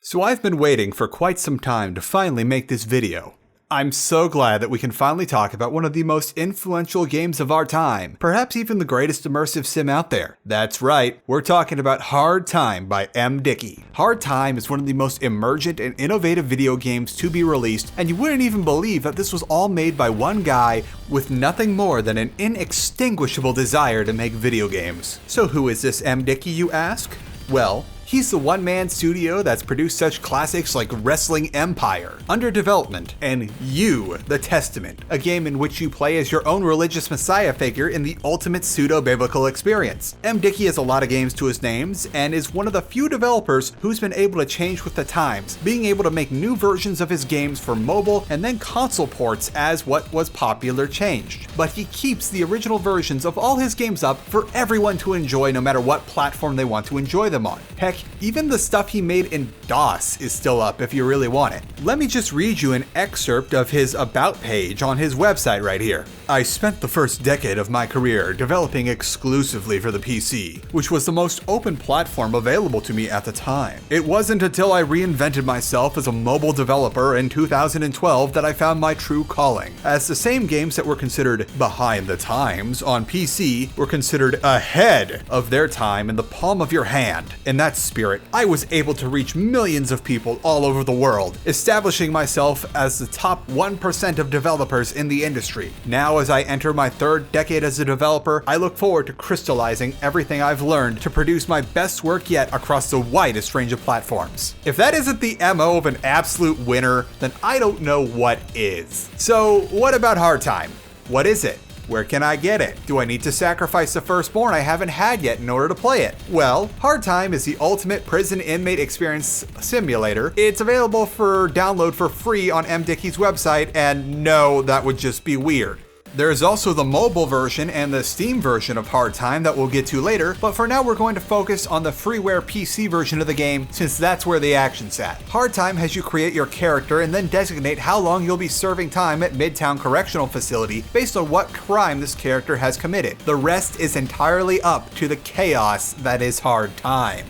So I've been waiting for quite some time to finally make this video. I'm so glad that we can finally talk about one of the most influential games of our time, perhaps even the greatest immersive sim out there. That's right, we're talking about Hard Time by MDickie. Hard Time is one of the most emergent and innovative video games to be released, and you wouldn't even believe that this was all made by one guy with nothing more than an inextinguishable desire to make video games. So who is this MDickie, you ask? Well, he's the one-man studio that's produced such classics like Wrestling Mpire, Under Development, and You, The Testament, a game in which you play as your own religious messiah figure in the ultimate pseudo-biblical experience. MDickie has a lot of games to his names, and is one of the few developers who's been able to change with the times, being able to make new versions of his games for mobile and then console ports as what was popular changed. But he keeps the original versions of all his games up for everyone to enjoy no matter what platform they want to enjoy them on. Heck, even the stuff he made in DOS is still up if you really want it. Let me just read you an excerpt of his About page on his website right here. I spent the first decade of my career developing exclusively for the PC, which was the most open platform available to me at the time. It wasn't until I reinvented myself as a mobile developer in 2012 that I found my true calling, as the same games that were considered behind the times on PC were considered ahead of their time in the palm of your hand. In that spirit, I was able to reach millions of people all over the world, establishing myself as the top 1% of developers in the industry. Now, as I enter my third decade as a developer, I look forward to crystallizing everything I've learned to produce my best work yet across the widest range of platforms. If that isn't the MO of an absolute winner, then I don't know what is. So, what about Hard Time? What is it? Where can I get it? Do I need to sacrifice the firstborn I haven't had yet in order to play it? Well, Hard Time is the ultimate prison inmate experience simulator. It's available for download for free on MDickie's website, and no, that would just be weird. There's also the mobile version and the Steam version of Hard Time that we'll get to later, but for now we're going to focus on the freeware PC version of the game since that's where the action's at. Hard Time has you create your character and then designate how long you'll be serving time at Midtown Correctional Facility based on what crime this character has committed. The rest is entirely up to the chaos that is Hard Time.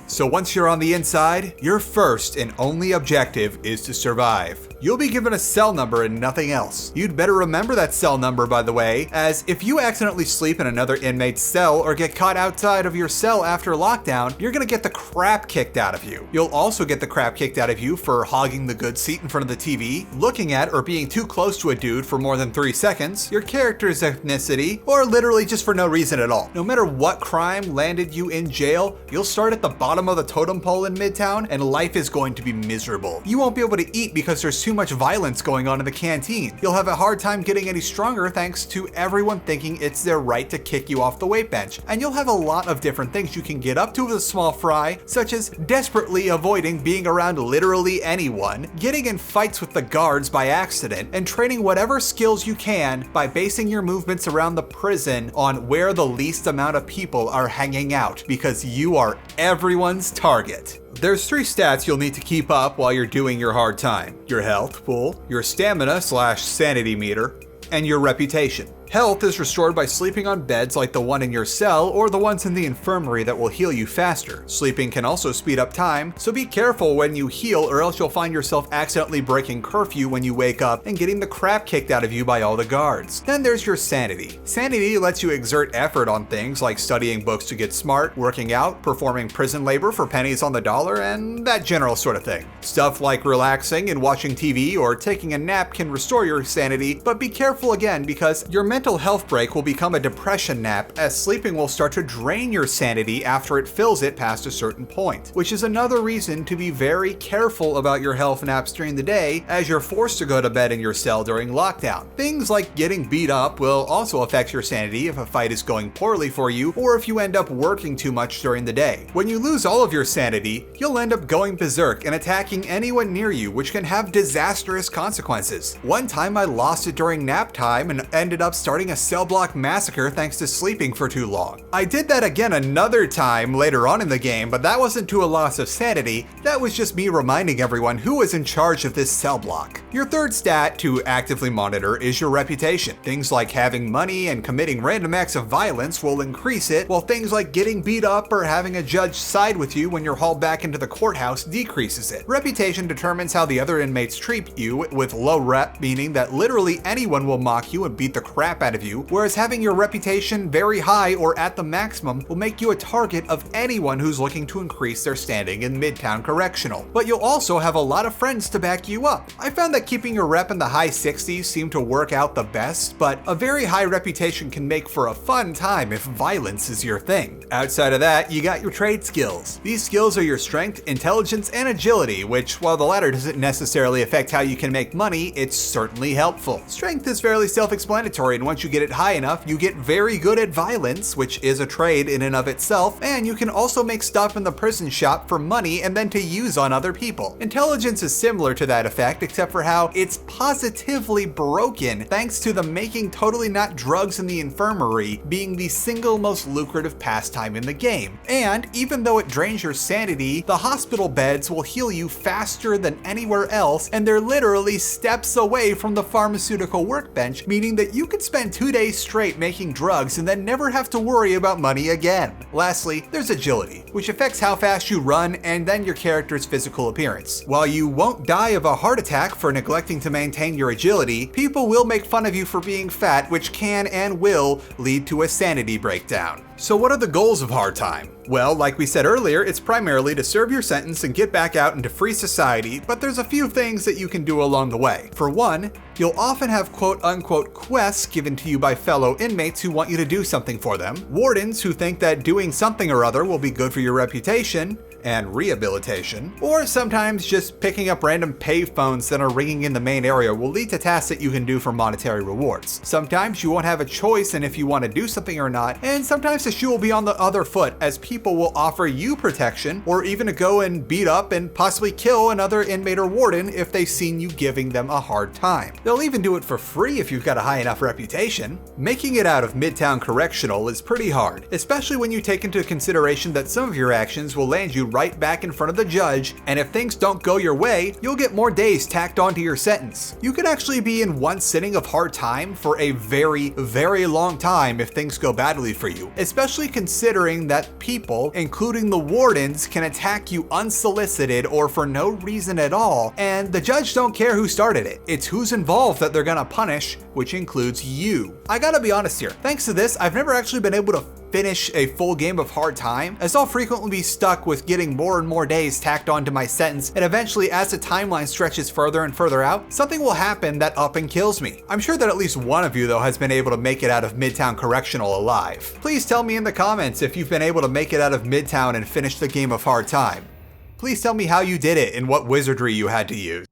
So once you're on the inside, your first and only objective is to survive. You'll be given a cell number and nothing else. You'd better remember that cell number, by the way, as if you accidentally sleep in another inmate's cell or get caught outside of your cell after lockdown, you're gonna get the crap kicked out of you. You'll also get the crap kicked out of you for hogging the good seat in front of the TV, looking at or being too close to a dude for more than 3 seconds, your character's ethnicity, or literally just for no reason at all. No matter what crime landed you in jail, you'll start at the bottom of the totem pole in Midtown, and life is going to be miserable. You won't be able to eat because there's too much violence going on in the canteen. You'll have a hard time getting any stronger thanks to everyone thinking it's their right to kick you off the weight bench. And you'll have a lot of different things you can get up to with a small fry, such as desperately avoiding being around literally anyone, getting in fights with the guards by accident, and training whatever skills you can by basing your movements around the prison on where the least amount of people are hanging out, because you are everyone's target. There's 3 stats you'll need to keep up while you're doing your Hard Time: your health pool, your stamina/sanity meter, and your reputation. Health is restored by sleeping on beds like the one in your cell or the ones in the infirmary that will heal you faster. Sleeping can also speed up time, so be careful when you heal or else you'll find yourself accidentally breaking curfew when you wake up and getting the crap kicked out of you by all the guards. Then there's your sanity. Sanity lets you exert effort on things like studying books to get smart, working out, performing prison labor for pennies on the dollar, and that general sort of thing. Stuff like relaxing and watching TV or taking a nap can restore your sanity, but be careful again because your mental health break will become a depression nap, as sleeping will start to drain your sanity after it fills it past a certain point, which is another reason to be very careful about your health naps during the day, as you're forced to go to bed in your cell during lockdown. Things like getting beat up will also affect your sanity if a fight is going poorly for you, or if you end up working too much during the day. When you lose all of your sanity, you'll end up going berserk and attacking anyone near you, which can have disastrous consequences. One time I lost it during nap time and ended up starting a cell block massacre thanks to sleeping for too long. I did that again another time later on in the game, but that wasn't to a loss of sanity, that was just me reminding everyone who was in charge of this cell block. Your third stat to actively monitor is your reputation. Things like having money and committing random acts of violence will increase it, while things like getting beat up or having a judge side with you when you're hauled back into the courthouse decreases it. Reputation determines how the other inmates treat you, with low rep meaning that literally anyone will mock you and beat the crap out of you, whereas having your reputation very high or at the maximum will make you a target of anyone who's looking to increase their standing in Midtown Correctional. But you'll also have a lot of friends to back you up. I found that keeping your rep in the high 60s seemed to work out the best, but a very high reputation can make for a fun time if violence is your thing. Outside of that, you got your trade skills. These skills are your strength, intelligence, and agility, which, while the latter doesn't necessarily affect how you can make money, it's certainly helpful. Strength is fairly self-explanatory, and once you get it high enough, you get very good at violence, which is a trade in and of itself, and you can also make stuff in the prison shop for money and then to use on other people. Intelligence is similar to that effect, except for how it's positively broken thanks to the making totally not drugs in the infirmary being the single most lucrative pastime in the game. And even though it drains your sanity, the hospital beds will heal you faster than anywhere else, and they're literally steps away from the pharmaceutical workbench, meaning that you could spend 2 days straight making drugs and then never have to worry about money again. Lastly, there's agility, which affects how fast you run and then your character's physical appearance. While you won't die of a heart attack for neglecting to maintain your agility, people will make fun of you for being fat, which can and will lead to a sanity breakdown. So what are the goals of Hard Time? Well, like we said earlier, it's primarily to serve your sentence and get back out into free society, but there's a few things that you can do along the way. For one, you'll often have quote-unquote quests given to you by fellow inmates who want you to do something for them, wardens who think that doing something or other will be good for your reputation and rehabilitation, or sometimes just picking up random payphones that are ringing in the main area will lead to tasks that you can do for monetary rewards. Sometimes you won't have a choice in if you want to do something or not, and sometimes the shoe will be on the other foot as people will offer you protection or even to go and beat up and possibly kill another inmate or warden if they've seen you giving them a hard time. They'll even do it for free if you've got a high enough reputation. Making it out of Midtown Correctional is pretty hard, especially when you take into consideration that some of your actions will land you right back in front of the judge, and if things don't go your way, you'll get more days tacked onto your sentence. You could actually be in one sitting of hard time for a very, very long time if things go badly for you, especially considering that people, including the wardens, can attack you unsolicited or for no reason at all, and the judge don't care who started it. It's who's involved that they're gonna punish, which includes you. I gotta be honest here, thanks to this, I've never actually been able to finish a full game of Hard Time, as I'll frequently be stuck with getting more and more days tacked onto my sentence, and eventually as the timeline stretches further and further out, something will happen that up and kills me. I'm sure that at least one of you though has been able to make it out of Midtown Correctional alive. Please tell me in the comments if you've been able to make it out of Midtown and finish the game of Hard Time. Please tell me how you did it and what wizardry you had to use.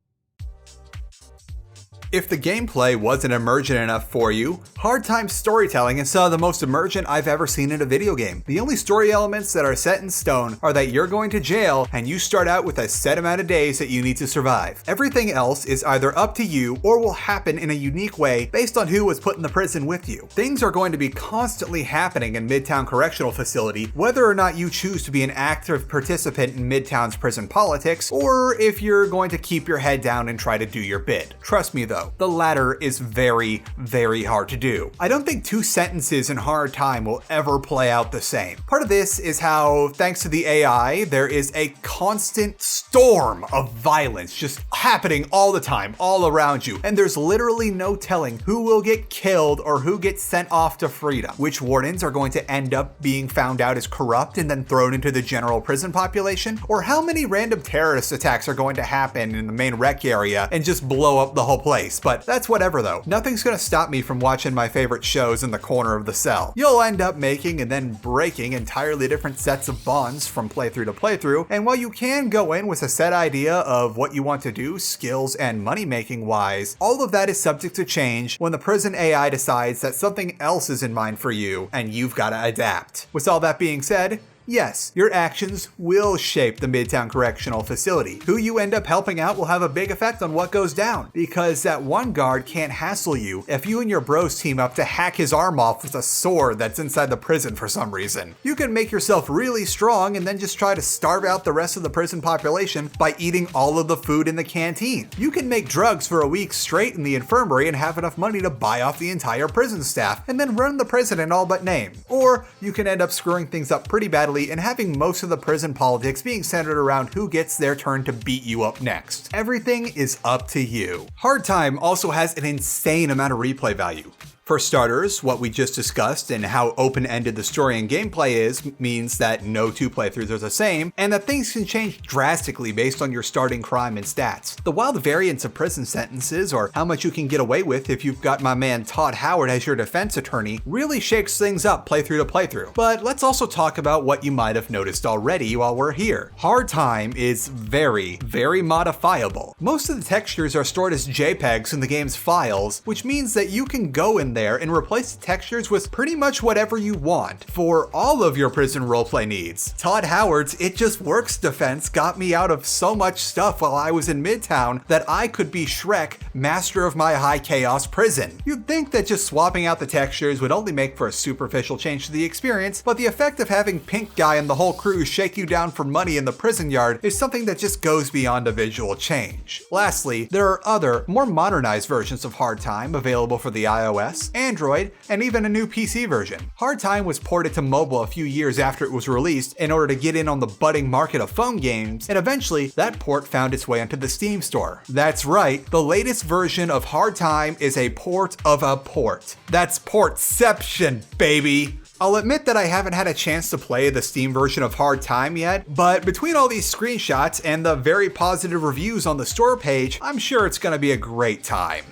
If the gameplay wasn't emergent enough for you, Hard Time's storytelling is some of the most emergent I've ever seen in a video game. The only story elements that are set in stone are that you're going to jail and you start out with a set amount of days that you need to survive. Everything else is either up to you or will happen in a unique way based on who was put in the prison with you. Things are going to be constantly happening in Midtown Correctional Facility, whether or not you choose to be an active participant in Midtown's prison politics, or if you're going to keep your head down and try to do your bit. Trust me though, the latter is very, very hard to do. I don't think two sentences in Hard Time will ever play out the same. Part of this is how, thanks to the AI, there is a constant storm of violence just happening all the time, all around you, and there's literally no telling who will get killed or who gets sent off to freedom. Which wardens are going to end up being found out as corrupt and then thrown into the general prison population, or how many random terrorist attacks are going to happen in the main rec area and just blow up the whole place. But that's whatever though. Nothing's gonna stop me from watching my favorite shows in the corner of the cell. You'll end up making and then breaking entirely different sets of bonds from playthrough to playthrough, and while you can go in with a set idea of what you want to do, skills and money making wise, all of that is subject to change when the prison AI decides that something else is in mind for you and you've gotta adapt. With all that being said, Yes, your actions will shape the Midtown Correctional Facility. Who you end up helping out will have a big effect on what goes down, because that one guard can't hassle you if you and your bros team up to hack his arm off with a sword that's inside the prison for some reason. You can make yourself really strong and then just try to starve out the rest of the prison population by eating all of the food in the canteen. You can make drugs for a week straight in the infirmary and have enough money to buy off the entire prison staff and then run the prison in all but name. Or you can end up screwing things up pretty badly and having most of the prison politics being centered around who gets their turn to beat you up next. Everything is up to you. Hard Time also has an insane amount of replay value. For starters, what we just discussed and how open-ended the story and gameplay is means that no two playthroughs are the same, and that things can change drastically based on your starting crime and stats. The wild variance of prison sentences, or how much you can get away with if you've got my man Todd Howard as your defense attorney, really shakes things up playthrough to playthrough. But let's also talk about what you might have noticed already while we're here. Hard Time is very, very modifiable. Most of the textures are stored as JPEGs in the game's files, which means that you can go in there and replace the textures with pretty much whatever you want for all of your prison roleplay needs. Todd Howard's It Just Works defense got me out of so much stuff while I was in Midtown that I could be Shrek, master of my high chaos prison. You'd think that just swapping out the textures would only make for a superficial change to the experience, but the effect of having Pink Guy and the whole crew shake you down for money in the prison yard is something that just goes beyond a visual change. Lastly, there are other, more modernized versions of Hard Time available for the iOS, Android, and even a new PC version. Hard Time was ported to mobile a few years after it was released in order to get in on the budding market of phone games, and eventually that port found its way onto the Steam store. That's right, the latest version of Hard Time is a port of a port. That's portception, baby! I'll admit that I haven't had a chance to play the Steam version of Hard Time yet, but between all these screenshots and the very positive reviews on the store page, I'm sure it's gonna be a great time.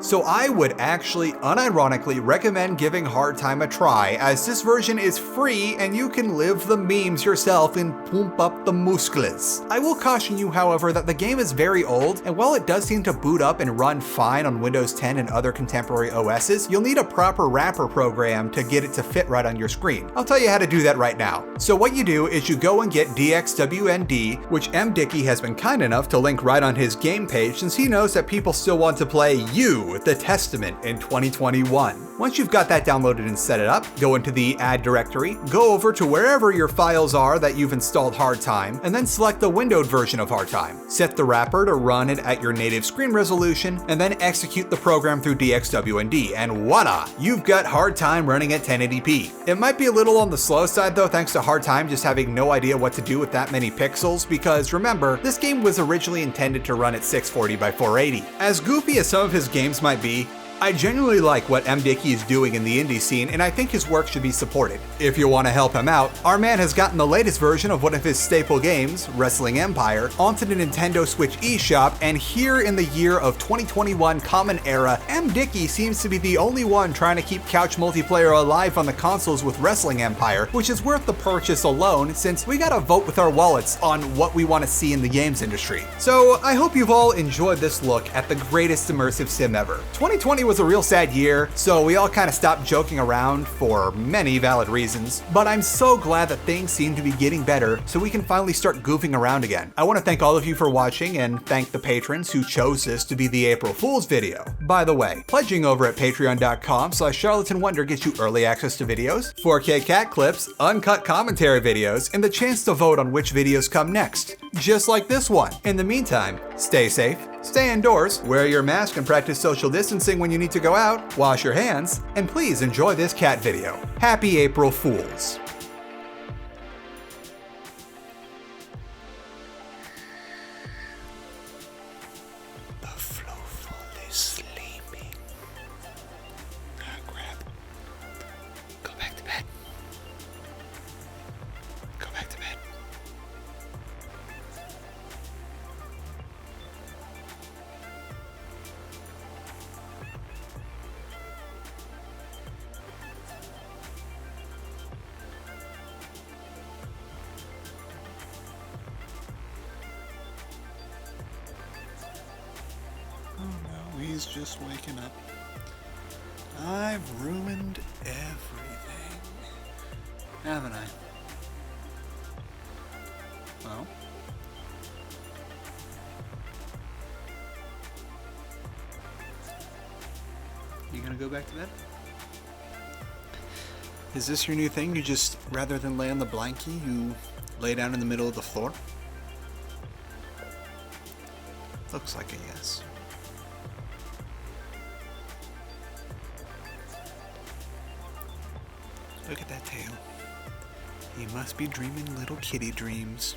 So I would actually unironically recommend giving Hard Time a try, as this version is free and you can live the memes yourself and pump up the muscles. I will caution you, however, that the game is very old, and while it does seem to boot up and run fine on Windows 10 and other contemporary OSs, you'll need a proper wrapper program to get it to fit right on your screen. I'll tell you how to do that right now. So what you do is you go and get DXWND, which MDickie has been kind enough to link right on his game page since he knows that people still want to play You, The Testament in 2021. Once you've got that downloaded and set it up, go into the add directory, go over to wherever your files are that you've installed Hard Time, and then select the windowed version of Hard Time. Set the wrapper to run it at your native screen resolution, and then execute the program through DXWND, and voila! You've got Hard Time running at 1080p. It might be a little on the slow side though, thanks to Hard Time just having no idea what to do with that many pixels, because remember, this game was originally intended to run at 640 by 480. As goofy as some of his games might be, I genuinely like what MDickie is doing in the indie scene, and I think his work should be supported. If you want to help him out, our man has gotten the latest version of one of his staple games, Wrestling Empire, onto the Nintendo Switch eShop, and here in the year of 2021 Common Era, MDickie seems to be the only one trying to keep couch multiplayer alive on the consoles with Wrestling Empire, which is worth the purchase alone since we gotta vote with our wallets on what we want to see in the games industry. So I hope you've all enjoyed this look at the greatest immersive sim ever. 2020 was a real sad year, so we all kind of stopped joking around for many valid reasons, but I'm so glad that things seem to be getting better so we can finally start goofing around again. I want to thank all of you for watching and thank the patrons who chose this to be the April Fool's video. By the way, pledging over at patreon.com/charlatanwonder gets you early access to videos, 4K cat clips, uncut commentary videos, and the chance to vote on which videos come next, just like this one. In the meantime, stay safe, stay indoors, wear your mask and practice social distancing when you need to go out, wash your hands, and please enjoy this cat video. Happy April Fools! The flowful is sleeping. Grab. Go back to bed. Go back to bed. he's just waking up. I've ruined everything, haven't I? Well, you gonna go back to bed? Is this your new thing? You just, rather than lay on the blankie, you lay down in the middle of the floor? Looks like a yes. Look at that tail. He must be dreaming little kitty dreams.